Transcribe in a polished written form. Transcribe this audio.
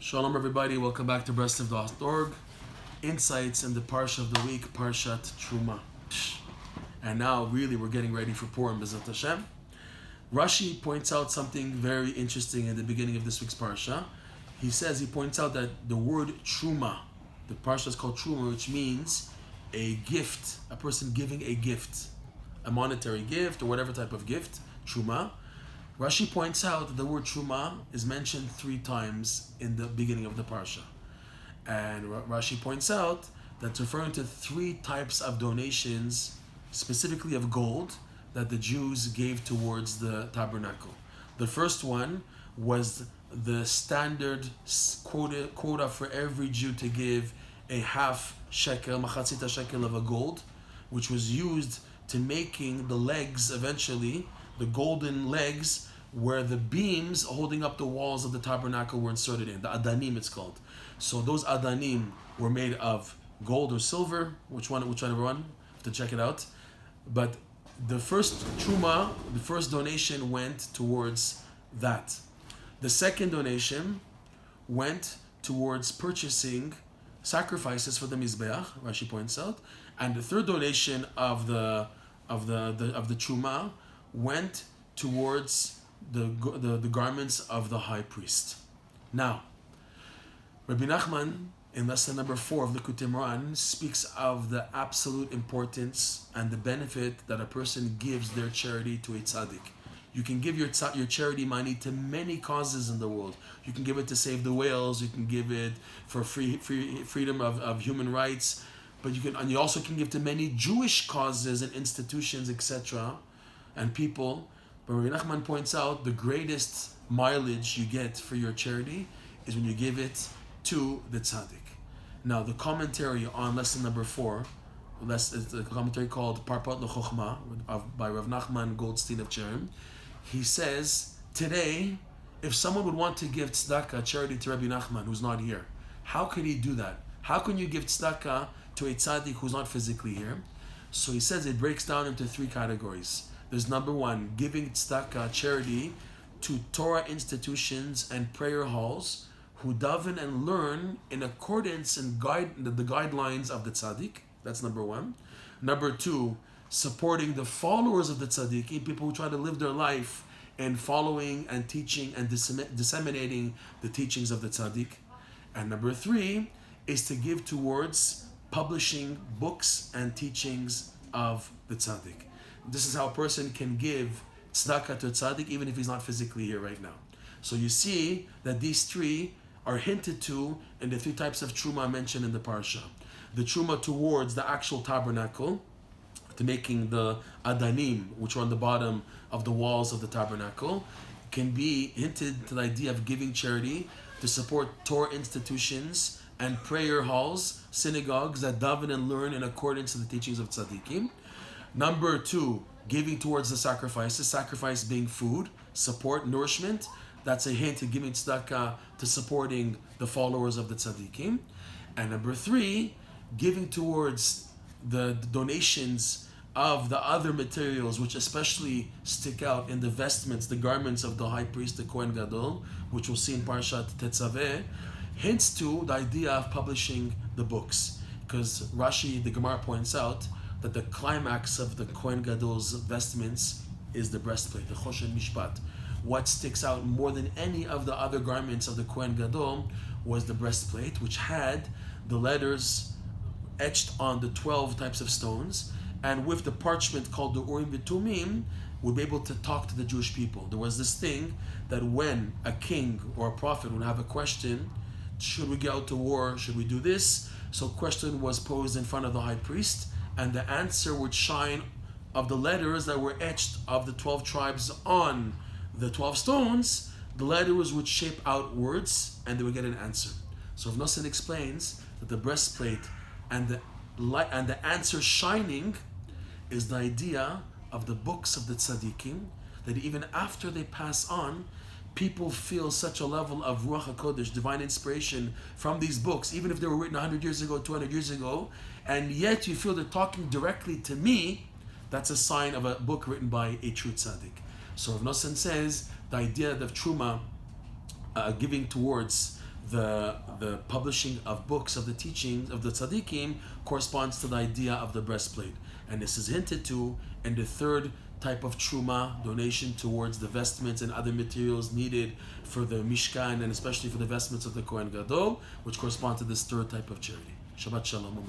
Shalom everybody, welcome back to breastofdawn.org. Insights in the Parsha of the week, Parshat Trumah. And now really we're getting ready for Purim, B'ezrat Hashem. Rashi points out something very interesting in the beginning of this week's Parsha. He points out that the word Trumah, the Parsha is called Trumah, which means a gift, a person giving a gift, a monetary gift or whatever type of gift, Trumah. Rashi points out that the word Trumah is mentioned 3 times in the beginning of the Parsha. And Rashi points out that's referring to 3 types of donations, specifically of gold, that the Jews gave towards the tabernacle. The first one was the standard quota for every Jew to give a half shekel, machatzita shekel of a gold, which was used to making the legs eventually, the golden legs where the beams holding up the walls of the tabernacle were inserted in. The adanim it's called. So those adanim were made of gold or silver, whichever one, have to check it out. But the first truma, the first donation went towards that. The second donation went towards purchasing sacrifices for the Mizbeach, Rashi points out, and the third donation of the truma went towards the garments of the high priest. Now, Rabbi Nachman, in lesson number 4 of Likutei Moharan, speaks of the absolute importance and the benefit that a person gives their charity to a tzaddik. You can give your charity money to many causes in the world. You can give it to save the whales. You can give it for freedom of human rights. But you also can give to many Jewish causes and institutions, etc., and people. But Rabbi Nachman points out the greatest mileage you get for your charity is when you give it to the tzaddik. Now, the commentary on lesson number 4, it's a commentary called Parpat L'Chochma by Rav Nachman Goldstein of Cherem. He says, today, if someone would want to give tzedakah, charity to Rabbi Nachman, who's not here, how could he do that? How can you give tzedakah to a tzaddik who's not physically here? So he says it breaks down into 3 categories. There's number 1, giving tzedakah, charity, to Torah institutions and prayer halls who daven and learn in accordance and the guidelines of the tzaddik. That's number 1. Number 2, supporting the followers of the tzaddik, people who try to live their life and following and teaching and disseminating the teachings of the tzaddik. And number 3 is to give towards publishing books and teachings of the tzaddik. This is how a person can give tzedakah to a tzaddik even if he's not physically here right now. So you see that these 3 are hinted to in the 3 types of truma mentioned in the parsha. The truma towards the actual tabernacle, to making the adanim, which are on the bottom of the walls of the tabernacle, can be hinted to the idea of giving charity to support Torah institutions and prayer halls, synagogues that daven and learn in accordance with the teachings of tzaddikim. Number 2, giving towards the sacrifices, sacrifice being food, support, nourishment. That's a hint to giving tzedakah to supporting the followers of the tzaddikim. And number 3, giving towards the donations of the other materials, which especially stick out in the vestments, the garments of the high priest, the Kohen Gadol, which we'll see in Parshat Tetzaveh, hints to the idea of publishing the books. Because Rashi, the Gemara, points out that the climax of the Kohen Gadol's vestments is the breastplate, the Choshen Mishpat. What sticks out more than any of the other garments of the Kohen Gadol was the breastplate, which had the letters etched on the 12 types of stones, and with the parchment called the Urim V'Tumim, would be able to talk to the Jewish people. There was this thing that when a king or a prophet would have a question, should we go out to war, should we do this? So a question was posed in front of the high priest, and the answer would shine of the letters that were etched of the 12 tribes on the 12 stones. The letters would shape out words, and they would get an answer. So Rav Nosson explains that the breastplate and the answer shining is the idea of the books of the tzaddikim, that even after they pass on, people feel such a level of Ruach HaKodesh, divine inspiration from these books, even if they were written 100 years ago, 200 years ago, and yet you feel they're talking directly to me. That's a sign of a book written by a true tzaddik. So Rav Nosson says the idea of Trumah, giving towards the publishing of books of the teachings of the tzaddikim corresponds to the idea of the breastplate. And this is hinted to in the third type of truma, donation towards the vestments and other materials needed for the Mishkan, and especially for the vestments of the Kohen Gadol, which correspond to this third type of charity. Shabbat Shalom.